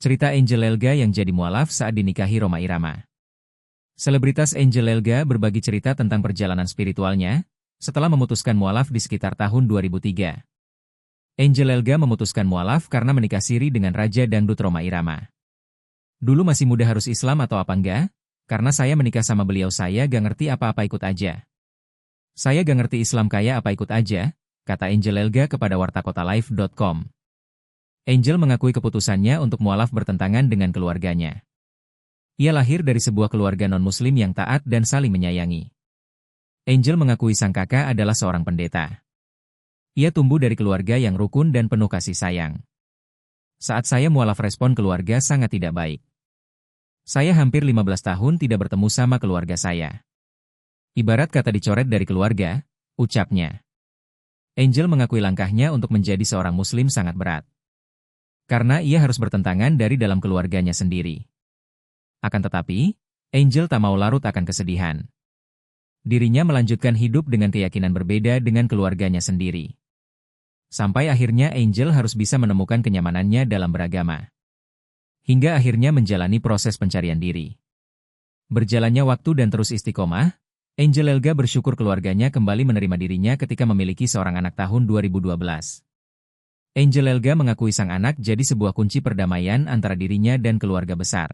Cerita Angel Elga yang jadi mualaf saat dinikahi Rhoma Irama. Selebritas Angel Elga berbagi cerita tentang perjalanan spiritualnya setelah memutuskan mualaf di sekitar tahun 2003. Angel Elga memutuskan mualaf karena menikah siri dengan Raja Dangdut Rhoma Irama. Dulu masih muda harus Islam atau apa enggak? Karena saya menikah sama beliau saya gak ngerti apa-apa ikut aja. Saya gak ngerti Islam kayak apa ikut aja, kata Angel Elga kepada wartakotalive.com. Angel mengakui keputusannya untuk mualaf bertentangan dengan keluarganya. Ia lahir dari sebuah keluarga non-muslim yang taat dan saling menyayangi. Angel mengakui sang kakak adalah seorang pendeta. Ia tumbuh dari keluarga yang rukun dan penuh kasih sayang. Saat saya mualaf respon keluarga sangat tidak baik. Saya hampir 15 tahun tidak bertemu sama keluarga saya. Ibarat kata dicoret dari keluarga, ucapnya. Angel mengakui langkahnya untuk menjadi seorang muslim sangat berat. Karena ia harus bertentangan dari dalam keluarganya sendiri. Akan tetapi, Angel tak mau larut akan kesedihan. Dirinya melanjutkan hidup dengan keyakinan berbeda dengan keluarganya sendiri. Sampai akhirnya Angel harus bisa menemukan kenyamanannya dalam beragama. Hingga akhirnya menjalani proses pencarian diri. Berjalannya waktu dan terus istiqomah, Angel Elga bersyukur keluarganya kembali menerima dirinya ketika memiliki seorang anak tahun 2012. Angel Elga mengakui sang anak jadi sebuah kunci perdamaian antara dirinya dan keluarga besar.